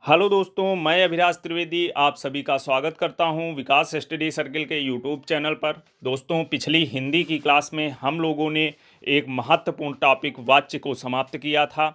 Hello दोस्तों, मैं अभिलाष त्रिवेदी आप सभी का स्वागत करता हूं विकास स्टडी सर्किल के यूट्यूब चैनल पर। दोस्तों, पिछली हिंदी की क्लास में हम लोगों ने एक महत्वपूर्ण टॉपिक वाच्य को समाप्त किया था।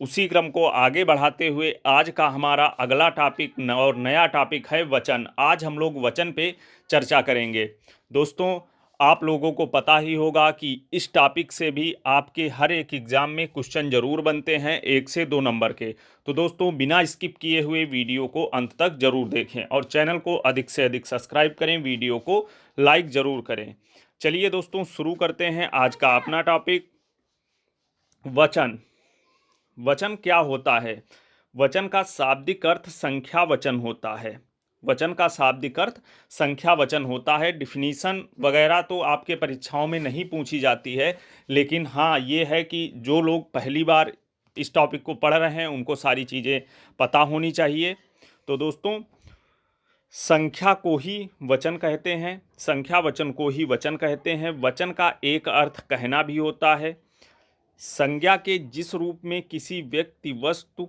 उसी क्रम को आगे बढ़ाते हुए आज का हमारा अगला टॉपिक और नया टॉपिक है वचन। आज हम लोग वचन पे चर्चा करेंगे। दोस्तों, आप लोगों को पता ही होगा कि इस टॉपिक से भी आपके हर एक एग्जाम में क्वेश्चन जरूर बनते हैं 1 से 2 नंबर के। तो दोस्तों, बिना स्किप किए हुए वीडियो को अंत तक जरूर देखें और चैनल को अधिक से अधिक सब्सक्राइब करें, वीडियो को लाइक जरूर करें। चलिए दोस्तों, शुरू करते हैं आज का अपना टॉपिक वचन। वचन क्या होता है? वचन का शाब्दिक अर्थ संख्या वचन होता है। वचन का शाब्दिक अर्थ संख्या वचन होता है। डिफिनीशन वगैरह तो आपके परीक्षाओं में नहीं पूछी जाती है, लेकिन हाँ ये है कि जो लोग पहली बार इस टॉपिक को पढ़ रहे हैं उनको सारी चीज़ें पता होनी चाहिए। तो दोस्तों, संख्या को ही वचन कहते हैं, संख्या वचन को ही वचन कहते हैं। वचन का एक अर्थ कहना भी होता है। संज्ञा के जिस रूप में किसी व्यक्ति वस्तु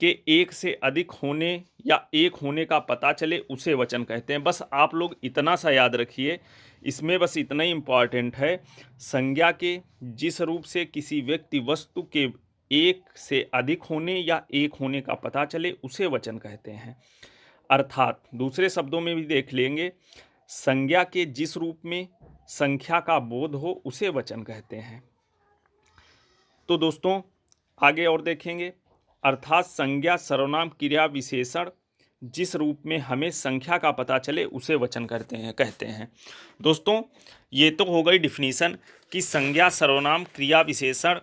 के एक से अधिक होने या एक होने का पता चले उसे वचन कहते हैं। बस आप लोग इतना सा याद रखिए, इसमें बस इतना ही इम्पॉर्टेंट है। संज्ञा के जिस रूप से किसी व्यक्ति वस्तु के एक से अधिक होने या एक होने का पता चले उसे वचन कहते हैं। अर्थात दूसरे शब्दों में भी देख लेंगे, संज्ञा के जिस रूप में संख्या का बोध हो उसे वचन कहते हैं। तो दोस्तों, आगे और देखेंगे। अर्थात संज्ञा सर्वनाम क्रिया विशेषण जिस रूप में हमें संख्या का पता चले उसे वचन कहते हैं। दोस्तों, ये तो हो गई डिफिनीशन कि संज्ञा सर्वनाम क्रिया विशेषण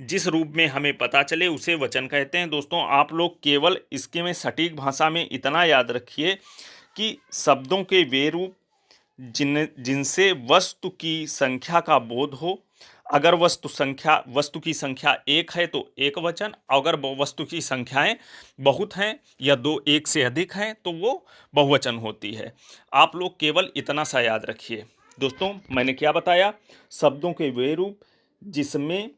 जिस रूप में हमें पता चले उसे वचन कहते हैं। दोस्तों, आप लोग केवल इसके में सटीक भाषा में इतना याद रखिए कि शब्दों के वे रूप जिनसे वस्तु की संख्या का बोध हो। अगर वस्तु की संख्या एक है तो एक वचन, अगर वस्तु की संख्याएं बहुत हैं या दो एक से अधिक हैं तो वो बहुवचन होती है। आप लोग केवल इतना सा याद रखिए। दोस्तों, मैंने क्या बताया? शब्दों के वे रूप जिसमें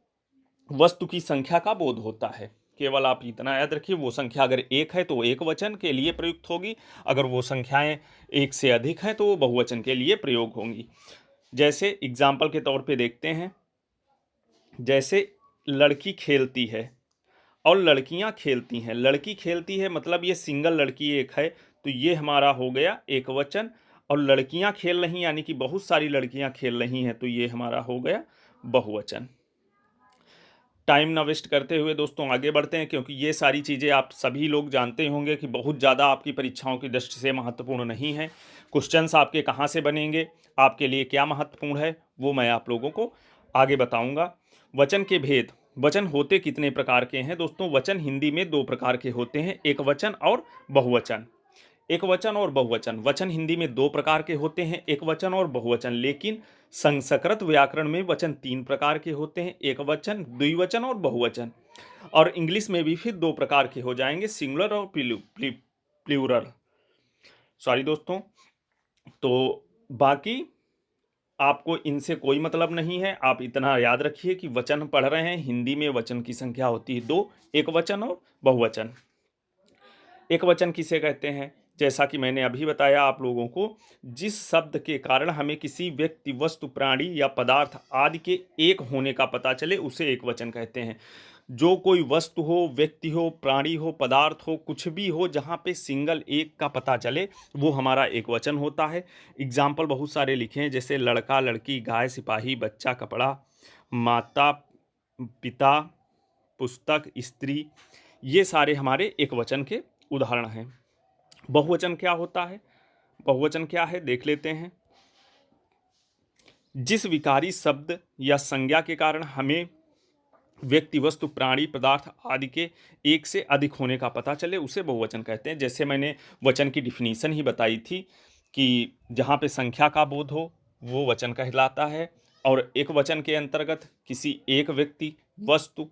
वस्तु की संख्या का बोध होता है। केवल आप इतना याद रखिए, वो संख्या अगर एक है तो वो एक वचन के लिए प्रयुक्त होगी, अगर वो संख्याएं एक से अधिक हैं तो वो बहुवचन के लिए प्रयोग होंगी। जैसे एग्जाम्पल के तौर पे देखते हैं, जैसे लड़की खेलती है और लड़कियां खेलती हैं। लड़की खेलती है मतलब ये सिंगल लड़की एक है तो ये हमारा हो गया एक वचन, और लड़कियां खेल रही यानी कि बहुत सारी लड़कियां खेल रही हैं तो ये हमारा हो गया बहुवचन। टाइम ना वेस्ट करते हुए दोस्तों आगे बढ़ते हैं, क्योंकि ये सारी चीज़ें आप सभी लोग जानते होंगे कि बहुत ज़्यादा आपकी परीक्षाओं की दृष्टि से महत्वपूर्ण नहीं है। क्वेश्चंस आपके कहाँ से बनेंगे, आपके लिए क्या महत्वपूर्ण है, वो मैं आप लोगों को आगे बताऊंगा। वचन के भेद। वचन होते कितने प्रकार के हैं? दोस्तों, वचन हिंदी में 2 प्रकार के होते हैं, एक वचन और बहुवचन। एक वचन और बहुवचन। वचन हिंदी में 2 प्रकार के होते हैं, एक वचन और बहुवचन। लेकिन संस्कृत व्याकरण में वचन 3 प्रकार के होते हैं, एक वचन, द्विवचन और बहुवचन। और इंग्लिश में भी फिर 2 प्रकार के हो जाएंगे, सिंगुलर और प्लूरल। सॉरी दोस्तों। तो बाकी आपको इनसे कोई मतलब नहीं है। आप इतना याद रखिए कि वचन पढ़ रहे हैं, हिंदी में वचन की संख्या होती है 2, एक वचन और बहुवचन। एक वचन किसे कहते हैं? जैसा कि मैंने अभी बताया आप लोगों को, जिस शब्द के कारण हमें किसी व्यक्ति, वस्तु, प्राणी या पदार्थ आदि के एक होने का पता चले उसे एक वचन कहते हैं। जो कोई वस्तु हो, व्यक्ति हो, प्राणी हो, पदार्थ हो, कुछ भी हो, जहाँ पे सिंगल एक का पता चले वो हमारा एक वचन होता है। एग्जाम्पल बहुत सारे लिखे हैं, जैसे लड़का, लड़की, गाय, सिपाही, बच्चा, कपड़ा, माता, पिता, पुस्तक, स्त्री, ये सारे हमारे एक वचन के उदाहरण हैं। बहुवचन क्या होता है? बहुवचन क्या है देख लेते हैं। जिस विकारी शब्द या संज्ञा के कारण हमें व्यक्ति, वस्तु, प्राणी, पदार्थ आदि के एक से अधिक होने का पता चले उसे बहुवचन कहते हैं। जैसे मैंने वचन की डिफिनीशन ही बताई थी कि जहाँ पे संख्या का बोध हो वो वचन कहलाता है, और एक वचन के अंतर्गत किसी एक व्यक्ति, वस्तु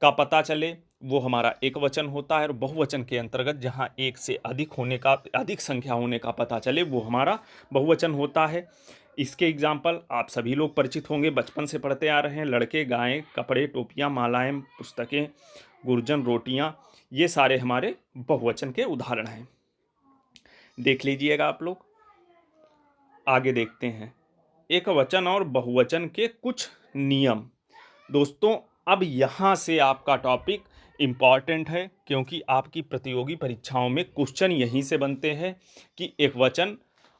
का पता चले वो हमारा एक वचन होता है, और बहुवचन के अंतर्गत जहाँ एक से अधिक होने का, अधिक संख्या होने का पता चले वो हमारा बहुवचन होता है। इसके एग्जाम्पल आप सभी लोग परिचित होंगे, बचपन से पढ़ते आ रहे हैं। लड़के, गायें, कपड़े, टोपियाँ, मालाएं, पुस्तकें, गुर्जन, रोटियां, ये सारे हमारे बहुवचन के उदाहरण हैं। देख लीजिएगा आप लोग। आगे देखते हैं एक वचन और बहुवचन के कुछ नियम। दोस्तों, अब यहाँ से आपका टॉपिक इम्पॉर्टेंट है, क्योंकि आपकी प्रतियोगी परीक्षाओं में क्वेश्चन यहीं से बनते हैं कि एक वचन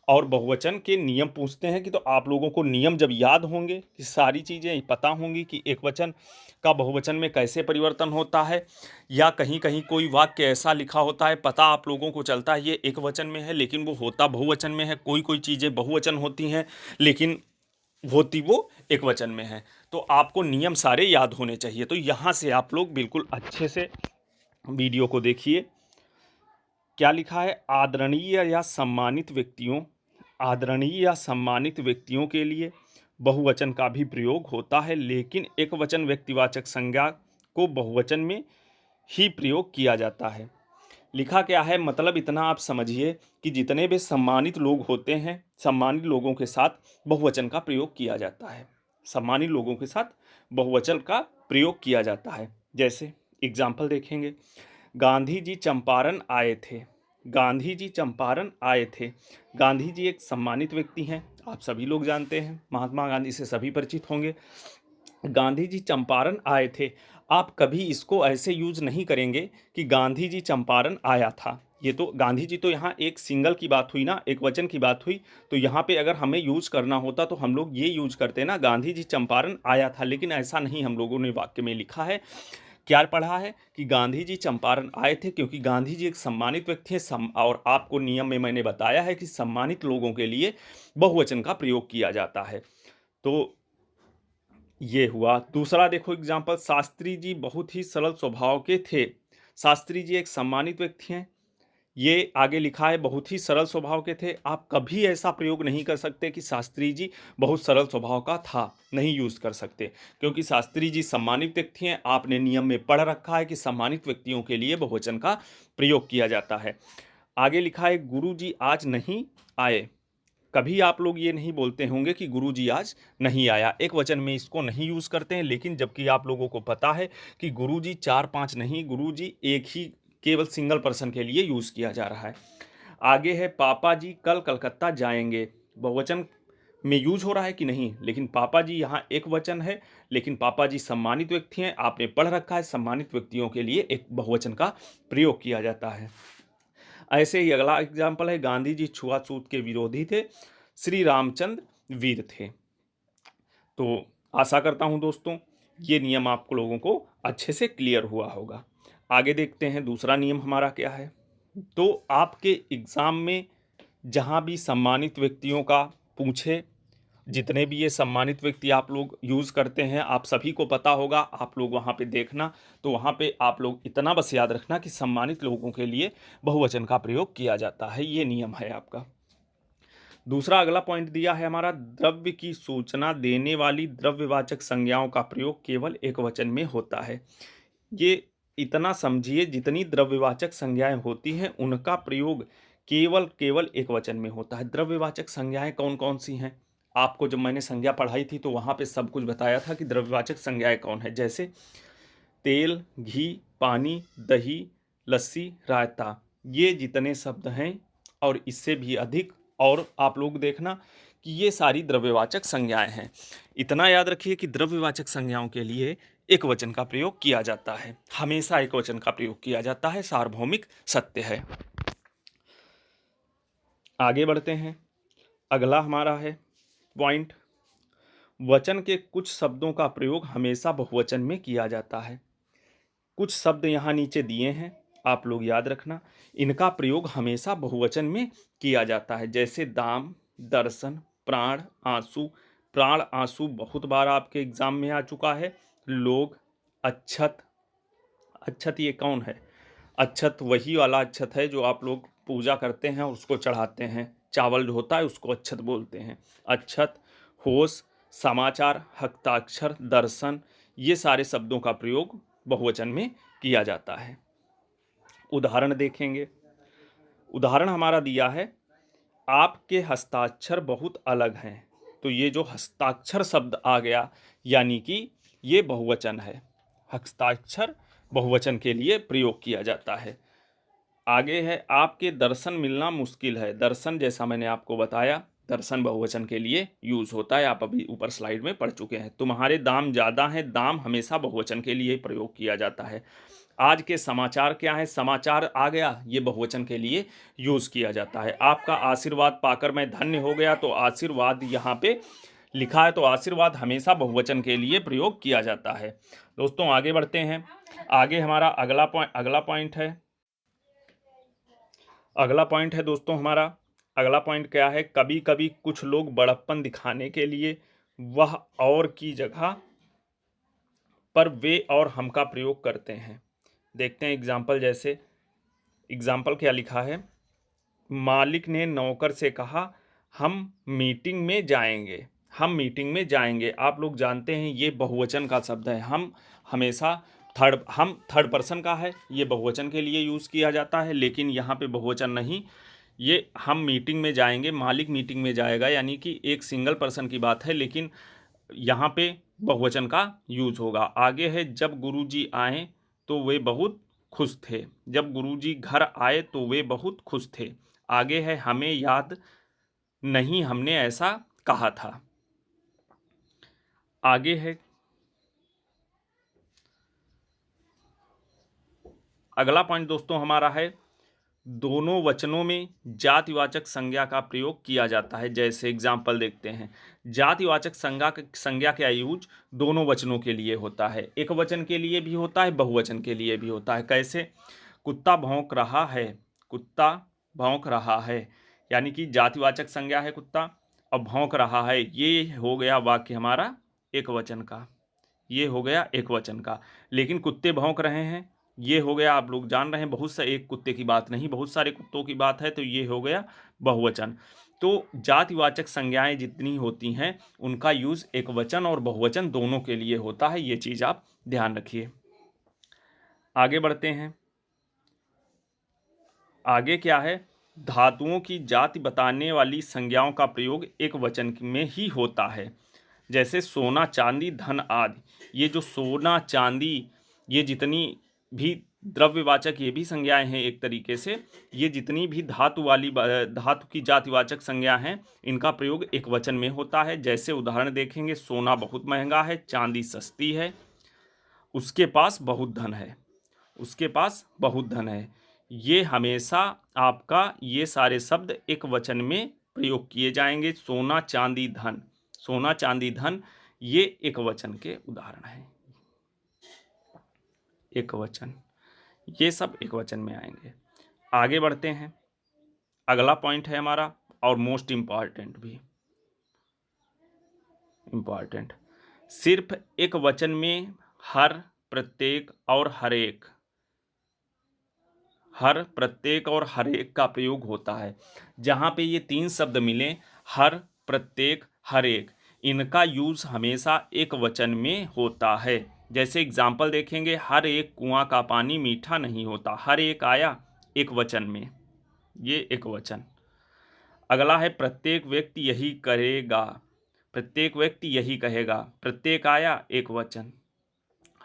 और बहुवचन के नियम पूछते हैं। कि तो आप लोगों को नियम जब याद होंगे, कि सारी चीज़ें पता होंगी कि एक वचन का बहुवचन में कैसे परिवर्तन होता है, या कहीं कहीं कोई वाक्य ऐसा लिखा होता है, पता आप लोगों को चलता है ये एक वचन में है लेकिन वो होता बहुवचन में है। कोई कोई चीज़ें बहुवचन होती हैं लेकिन होती वो एक वचन में है। तो आपको नियम सारे याद होने चाहिए। तो यहाँ से आप लोग बिल्कुल अच्छे से वीडियो को देखिए। क्या लिखा है? आदरणीय या सम्मानित व्यक्तियों, आदरणीय या सम्मानित व्यक्तियों के लिए बहुवचन का भी प्रयोग होता है, लेकिन एक वचन व्यक्तिवाचक संज्ञा को बहुवचन में ही प्रयोग किया जाता है। लिखा क्या है? मतलब इतना आप समझिए कि जितने भी सम्मानित लोग होते हैं, सम्मानित लोगों के साथ बहुवचन का प्रयोग किया जाता है। सम्मानित लोगों के साथ बहुवचन का प्रयोग किया जाता है। जैसे एग्जाम्पल देखेंगे, गांधी जी चंपारण आए थे। गांधी जी चंपारण आए थे। गांधी जी एक सम्मानित व्यक्ति हैं, आप सभी लोग जानते हैं, महात्मा गांधी से सभी परिचित होंगे। गांधी जी चंपारण आए थे। आप कभी इसको ऐसे यूज नहीं करेंगे कि गांधी जी चंपारण आया था। ये तो गांधी जी तो यहाँ एक सिंगल की बात हुई ना, एक वचन की बात हुई। तो यहाँ पे अगर हमें यूज करना होता तो हम लोग ये यूज करते ना, गांधी जी चंपारण आया था। लेकिन ऐसा नहीं हम लोगों ने वाक्य में लिखा है। क्या पढ़ा है कि गांधी जी चंपारण आए थे, क्योंकि गांधी जी एक सम्मानित व्यक्ति हैं। और आपको नियम में मैंने बताया है कि सम्मानित लोगों के लिए बहुवचन का प्रयोग किया जाता है। तो ये हुआ। दूसरा देखो एग्जाम्पल, शास्त्री जी बहुत ही सरल स्वभाव के थे। शास्त्री जी एक सम्मानित व्यक्ति हैं। ये आगे लिखा है बहुत ही सरल स्वभाव के थे। आप कभी ऐसा प्रयोग नहीं कर सकते कि शास्त्री जी बहुत सरल स्वभाव का था, नहीं यूज कर सकते, क्योंकि शास्त्री जी सम्मानित व्यक्ति हैं। आपने नियम में पढ़ रखा है कि सम्मानित व्यक्तियों के लिए बहुवचन का प्रयोग किया जाता है। आगे लिखा है गुरु जी आज नहीं आए। कभी आप लोग ये नहीं बोलते होंगे कि गुरुजी आज नहीं आया, एक वचन में इसको नहीं यूज करते हैं। लेकिन जबकि आप लोगों को पता है कि गुरुजी 4-5 नहीं, गुरुजी एक ही केवल सिंगल पर्सन के लिए यूज किया जा रहा है। आगे है पापा जी कल कलकत्ता जाएंगे। बहुवचन में यूज हो रहा है कि नहीं, लेकिन पापा जी यहाँ एक वचन है, लेकिन पापा जी सम्मानित व्यक्ति हैं। आपने पढ़ रखा है सम्मानित व्यक्तियों के लिए एक बहुवचन का प्रयोग किया जाता है। ऐसे ही अगला एग्जाम्पल है, गांधी जी छुआछूत के विरोधी थे, श्री रामचंद्र वीर थे। तो आशा करता हूं दोस्तों ये नियम आपको लोगों को अच्छे से क्लियर हुआ होगा। आगे देखते हैं दूसरा नियम हमारा क्या है। तो आपके एग्जाम में जहां भी सम्मानित व्यक्तियों का पूछे, जितने भी ये सम्मानित व्यक्ति आप लोग यूज़ करते हैं, आप सभी को पता होगा, आप लोग वहाँ पे देखना। तो वहाँ पे आप लोग इतना बस याद रखना कि सम्मानित लोगों के लिए बहुवचन का प्रयोग किया जाता है। ये नियम है आपका। दूसरा अगला पॉइंट दिया है हमारा, द्रव्य की सूचना देने वाली द्रव्यवाचक संज्ञाओं का प्रयोग केवल एक वचन में होता है। ये इतना समझिए, जितनी द्रव्यवाचक संज्ञाएं होती हैं उनका प्रयोग केवल केवल एक वचन में होता है। द्रव्यवाचक संज्ञाएं कौन कौन सी हैं? आपको जब मैंने संज्ञा पढ़ाई थी तो वहां पे सब कुछ बताया था कि द्रव्यवाचक संज्ञाएं कौन है। जैसे तेल, घी, पानी, दही, लस्सी, रायता, ये जितने शब्द हैं और इससे भी अधिक, और आप लोग देखना कि ये सारी द्रव्यवाचक संज्ञाएं हैं। इतना याद रखिए कि द्रव्यवाचक संज्ञाओं के लिए एक वचन का प्रयोग किया जाता है, हमेशा एक वचन का प्रयोग किया जाता है, सार्वभौमिक सत्य है। आगे बढ़ते हैं। अगला हमारा है पॉइंट, वचन के कुछ शब्दों का प्रयोग हमेशा बहुवचन में किया जाता है। कुछ शब्द यहाँ नीचे दिए हैं, आप लोग याद रखना, इनका प्रयोग हमेशा बहुवचन में किया जाता है। जैसे दाम, दर्शन, प्राण, आंसू। प्राण आंसू बहुत बार आपके एग्जाम में आ चुका है। लोग, अच्छत। अच्छत ये कौन है? अच्छत वही वाला अच्छत है जो आप लोग पूजा करते हैं और उसको चढ़ाते हैं। चावल जो होता है उसको अच्छत बोलते हैं। अच्छत, होश, समाचार, हस्ताक्षर, दर्शन, ये सारे शब्दों का प्रयोग बहुवचन में किया जाता है। उदाहरण देखेंगे। उदाहरण हमारा दिया है, आपके हस्ताक्षर बहुत अलग हैं। तो ये जो हस्ताक्षर शब्द आ गया यानी कि ये बहुवचन है। हस्ताक्षर बहुवचन के लिए प्रयोग किया जाता है। आगे है आपके दर्शन मिलना मुश्किल है। दर्शन जैसा मैंने आपको बताया दर्शन बहुवचन के लिए यूज होता है, आप अभी ऊपर स्लाइड में पढ़ चुके हैं। तुम्हारे दाम ज़्यादा हैं, दाम हमेशा बहुवचन के लिए प्रयोग किया जाता है। आज के समाचार क्या है, समाचार आ गया, ये बहुवचन के लिए यूज किया जाता है। आपका आशीर्वाद पाकर मैं धन्य हो गया, तो आशीर्वाद यहाँ पे लिखा है, तो आशीर्वाद हमेशा बहुवचन के लिए प्रयोग किया जाता है। दोस्तों आगे बढ़ते हैं। आगे हमारा अगला पॉइंट है दोस्तों हमारा अगला पॉइंट क्या है, कभी कभी कुछ लोग बड़प्पन दिखाने के लिए वह और की जगह पर वे और हम का प्रयोग करते हैं। देखते हैं एग्जाम्पल। जैसे एग्जाम्पल क्या लिखा है, मालिक ने नौकर से कहा हम मीटिंग में जाएंगे। हम मीटिंग में जाएंगे, आप लोग जानते हैं ये बहुवचन का शब्द है। हम हमेशा थर्ड पर्सन का है, ये बहुवचन के लिए यूज़ किया जाता है, लेकिन यहाँ पे बहुवचन नहीं, ये हम मीटिंग में जाएंगे, मालिक मीटिंग में जाएगा, यानी कि एक सिंगल पर्सन की बात है, लेकिन यहाँ पे बहुवचन का यूज होगा। आगे है जब गुरुजी आए तो वे बहुत खुश थे। जब गुरुजी घर आए तो वे बहुत खुश थे। आगे है हमें याद नहीं हमने ऐसा कहा था। आगे है अगला पॉइंट दोस्तों हमारा है दोनों वचनों में जातिवाचक संज्ञा का प्रयोग किया जाता है। जैसे एग्जाम्पल देखते हैं, जातिवाचक संज्ञा का यूज दोनों वचनों के लिए होता है, एक वचन के लिए भी होता है, बहुवचन के लिए भी होता है। कैसे, कुत्ता भौंक रहा है, कुत्ता भौंक रहा है, यानी कि जातिवाचक संज्ञा है कुत्ता, और भौंक रहा है, ये हो गया वाक्य हमारा एक वचन का, ये हो गया एक वचन का। लेकिन कुत्ते भौंक रहे हैं, ये हो गया, आप लोग जान रहे हैं, बहुत सा एक कुत्ते की बात नहीं, बहुत सारे कुत्तों की बात है, तो ये हो गया बहुवचन। तो जातिवाचक संज्ञाएं जितनी होती हैं उनका यूज एक वचन और बहुवचन दोनों के लिए होता है, ये चीज आप ध्यान रखिए। आगे बढ़ते हैं। आगे क्या है, धातुओं की जाति बताने वाली संज्ञाओं का प्रयोग एक वचन में ही होता है। जैसे सोना चांदी धन आदि, ये जो सोना चांदी, ये जितनी भी द्रव्यवाचक ये भी संज्ञाएं हैं एक तरीके से, ये जितनी भी धातु की जातिवाचक संज्ञा हैं इनका प्रयोग एक वचन में होता है। जैसे उदाहरण देखेंगे, सोना बहुत महंगा है, चांदी सस्ती है, उसके पास बहुत धन है, उसके पास बहुत धन है। ये हमेशा आपका ये सारे शब्द एक वचन में प्रयोग किए जाएंगे। सोना चांदी धन, सोना चांदी धन, ये एक वचन के उदाहरण हैं, एक वचन, ये सब एक वचन में आएंगे। आगे बढ़ते हैं। अगला पॉइंट है हमारा, और मोस्ट इंपॉर्टेंट भी इंपॉर्टेंट, सिर्फ एक वचन में हर, प्रत्येक और हरेक, हर, प्रत्येक और हरेक का प्रयोग होता है। जहाँ पे ये तीन शब्द मिले, हर, प्रत्येक, हरेक, इनका यूज हमेशा एक वचन में होता है। जैसे एग्जाम्पल देखेंगे, हर एक कुआं का पानी मीठा नहीं होता, हर एक आया एक वचन में, ये एक वचन। अगला है प्रत्येक व्यक्ति यही करेगा, प्रत्येक व्यक्ति यही कहेगा, प्रत्येक आया एक वचन।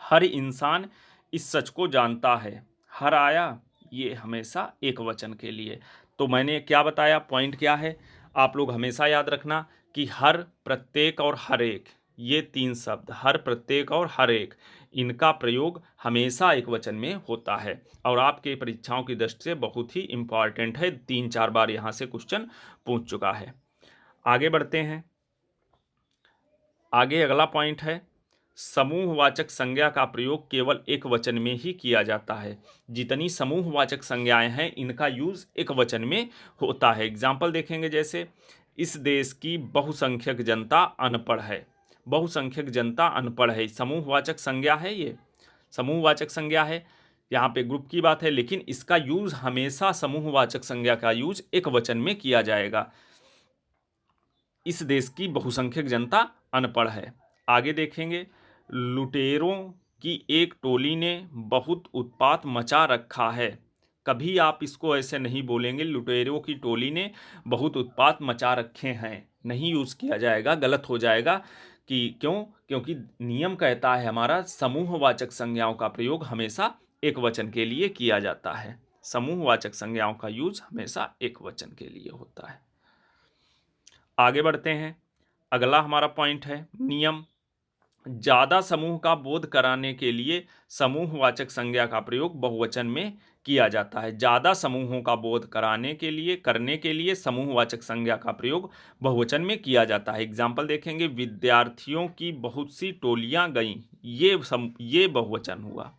हर इंसान इस सच को जानता है, हर आया ये हमेशा एक वचन के लिए। तो मैंने क्या बताया, पॉइंट क्या है, आप लोग हमेशा याद रखना कि हर, प्रत्येक और हर एक, ये तीन शब्द, हर, प्रत्येक और हर एक, इनका प्रयोग हमेशा एक वचन में होता है, और आपके परीक्षाओं की दृष्टि से बहुत ही इम्पॉर्टेंट है, 3-4 बार यहाँ से क्वेश्चन पूछ चुका है। आगे बढ़ते हैं। आगे अगला पॉइंट है, समूहवाचक संज्ञा का प्रयोग केवल एक वचन में ही किया जाता है। जितनी समूहवाचक संज्ञाएं हैं इनका यूज एक वचन में होता है। एग्जाम्पल देखेंगे, जैसे इस देश की बहुसंख्यक जनता अनपढ़ है, बहुसंख्यक जनता अनपढ़ है, समूहवाचक संज्ञा है, ये समूहवाचक संज्ञा है, यहाँ पे ग्रुप की बात है, लेकिन इसका यूज हमेशा समूहवाचक संज्ञा का यूज एक वचन में किया जाएगा। इस देश की बहुसंख्यक जनता अनपढ़ है। आगे देखेंगे, लुटेरों की एक टोली ने बहुत उत्पात मचा रखा है। कभी आप इसको ऐसे नहीं बोलेंगे, लुटेरों की टोली ने बहुत उत्पात मचा रखे हैं, नहीं यूज़ किया जाएगा, गलत हो जाएगा। कि क्यों? क्योंकि नियम कहता है हमारा समूहवाचक संज्ञाओं का प्रयोग हमेशा एक वचन के लिए किया जाता है। समूहवाचक संज्ञाओं का यूज हमेशा एक वचन के लिए होता है। आगे बढ़ते हैं। अगला हमारा पॉइंट है नियम। ज्यादा समूह का बोध कराने के लिए समूहवाचक संज्ञा का प्रयोग बहुवचन में किया जाता है। ज्यादा समूहों का बोध करने के लिए समूहवाचक संज्ञा का प्रयोग बहुवचन में किया जाता है। एग्जाम्पल देखेंगे, विद्यार्थियों की बहुत सी टोलियां गईं, ये बहुवचन हुआ।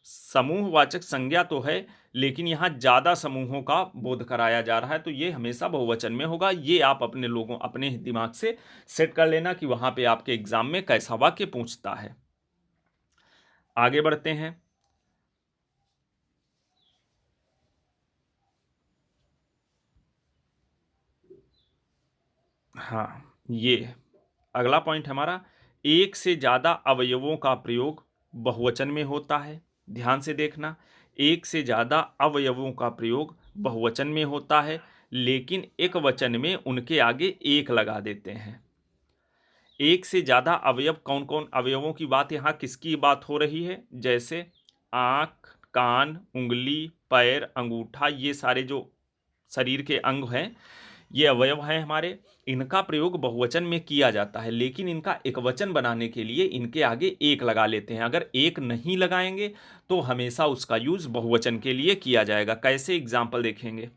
समूहवाचक संज्ञा तो है, लेकिन यहाँ ज्यादा समूहों का बोध कराया जा रहा है, तो ये हमेशा बहुवचन में होगा। ये आप अपने दिमाग से सेट कर लेना कि वहां पे आपके एग्जाम में कैसा वाक्य पूछता है। आगे बढ़ते हैं। हाँ, ये अगला पॉइंट हमारा, एक से ज्यादा अवयवों का प्रयोग बहुवचन में होता है। ध्यान से देखना, एक से ज्यादा अवयवों का प्रयोग बहुवचन में होता है, लेकिन एक वचन में उनके आगे एक लगा देते हैं। एक से ज्यादा अवयव, कौन कौन अवयवों की बात, यहाँ किसकी बात हो रही है? जैसे आंख, कान, उंगली, पैर, अंगूठा, ये सारे जो शरीर के अंग हैं, ये अवयव हैं हमारे। इनका प्रयोग बहुवचन में किया जाता है, लेकिन इनका एकवचन बनाने के लिए इनके आगे एक लगा लेते हैं। अगर एक नहीं लगाएंगे तो हमेशा उसका यूज बहुवचन के लिए किया जाएगा। कैसे? एग्जाम्पल देखेंगे।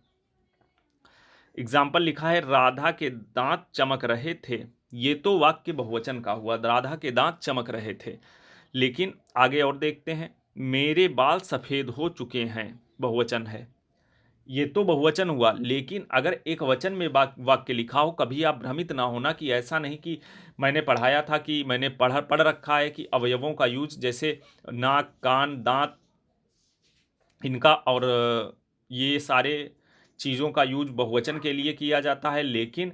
एग्जाम्पल लिखा है, राधा के दांत चमक रहे थे। ये तो वाक्य बहुवचन का हुआ, राधा के दांत चमक रहे थे। लेकिन आगे और देखते हैं, मेरे बाल सफेद हो चुके हैं, बहुवचन है। ये तो बहुवचन हुआ, लेकिन अगर एक वचन में वाक्य लिखा हो, कभी आप भ्रमित ना होना कि ऐसा नहीं कि मैंने पढ़ाया था कि मैंने पढ़ रखा है कि अवयवों का यूज जैसे नाक, कान, दांत, इनका और ये सारे चीज़ों का यूज बहुवचन के लिए किया जाता है, लेकिन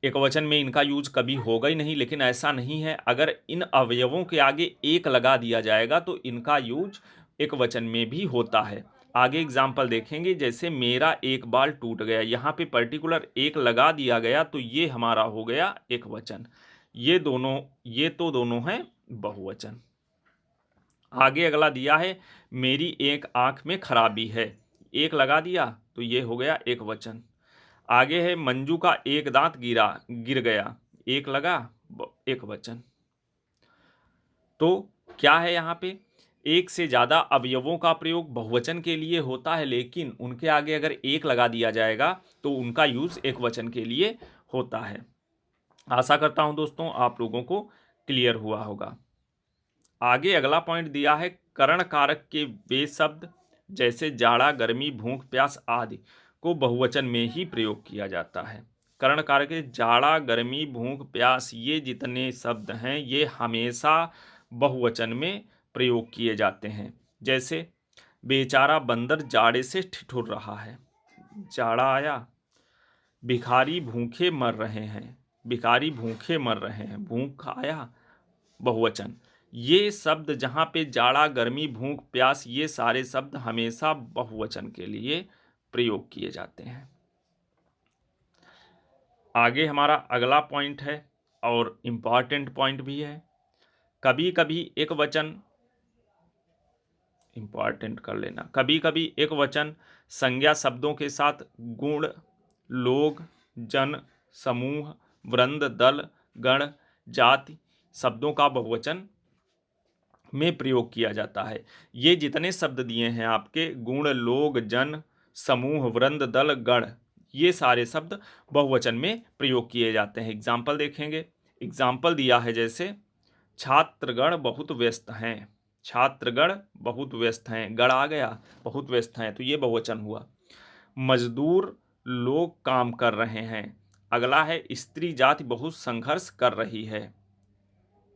एक वचन में इनका यूज कभी होगा ही नहीं। लेकिन ऐसा नहीं है, अगर इन अवयवों के आगे एक लगा दिया जाएगा तो इनका यूज एक वचन में भी होता है। आगे एग्जाम्पल देखेंगे, जैसे मेरा एक बाल टूट गया, यहाँ पे पर्टिकुलर एक लगा दिया गया तो ये हमारा हो गया एक वचन। ये तो दोनों हैं बहुवचन। आगे अगला दिया है, मेरी एक आंख में खराबी है, एक लगा दिया तो ये हो गया एक वचन। आगे है, मंजू का एक दांत गिर गया, एक लगा, एक वचन। तो क्या है यहाँ पे, एक से ज्यादा अवयवों का प्रयोग बहुवचन के लिए होता है, लेकिन उनके आगे अगर एक लगा दिया जाएगा तो उनका यूज एक वचन के लिए होता है। आशा करता हूं दोस्तों आप लोगों को क्लियर हुआ होगा। आगे अगला पॉइंट दिया है, करण कारक के वे शब्द जैसे जाड़ा, गर्मी, भूख, प्यास आदि को बहुवचन में ही प्रयोग किया जाता है। करण कारक के जाड़ा, गर्मी, भूख, प्यास, ये जितने शब्द हैं ये हमेशा बहुवचन में प्रयोग किए जाते हैं। जैसे बेचारा बंदर जाड़े से ठिठुर रहा है, जाड़ा आया। भिखारी भूखे मर रहे हैं, भिखारी भूखे मर रहे हैं, भूख आया, बहुवचन। ये शब्द जहाँ पे जाड़ा, गर्मी, भूख, प्यास, ये सारे शब्द हमेशा बहुवचन के लिए प्रयोग किए जाते हैं। आगे हमारा अगला पॉइंट है और इम्पॉर्टेंट पॉइंट भी है। कभी कभी एक वचन, इम्पॉर्टेंट कर लेना, कभी कभी एक वचन संज्ञा शब्दों के साथ गुण, लोग, जन, समूह, वृंद, दल, गण, जाति शब्दों का बहुवचन में प्रयोग किया जाता है। ये जितने शब्द दिए हैं आपके, गुण, लोग, जन, समूह, वृंद, दल, गण, ये सारे शब्द बहुवचन में प्रयोग किए जाते हैं। एग्जाम्पल देखेंगे। एग्जाम्पल दिया है, जैसे छात्रगण बहुत व्यस्त हैं, छात्रगण बहुत व्यस्त हैं, गण आ गया, बहुत व्यस्त हैं, तो ये बहुवचन हुआ। मजदूर लोग काम कर रहे हैं। अगला है, स्त्री जाति बहुत संघर्ष कर रही है,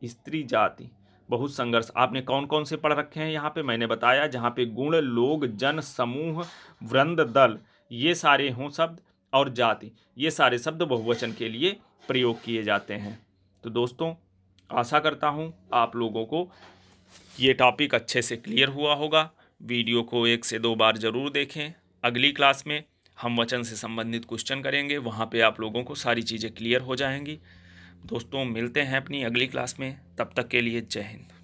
स्त्री जाति बहुत संघर्ष। आपने कौन कौन से पढ़ रखे हैं यहाँ पे? मैंने बताया, जहाँ पे गुण, लोग, जन, समूह, वृंद, दल, ये सारे हों शब्द, और जाति, ये सारे शब्द बहुवचन के लिए प्रयोग किए जाते हैं। तो दोस्तों आशा करता हूँ आप लोगों को ये टॉपिक अच्छे से क्लियर हुआ होगा। वीडियो को 1 से 2 बार ज़रूर देखें। अगली क्लास में हम वचन से संबंधित क्वेश्चन करेंगे, वहाँ पे आप लोगों को सारी चीज़ें क्लियर हो जाएंगी। दोस्तों मिलते हैं अपनी अगली क्लास में, तब तक के लिए जय हिंद।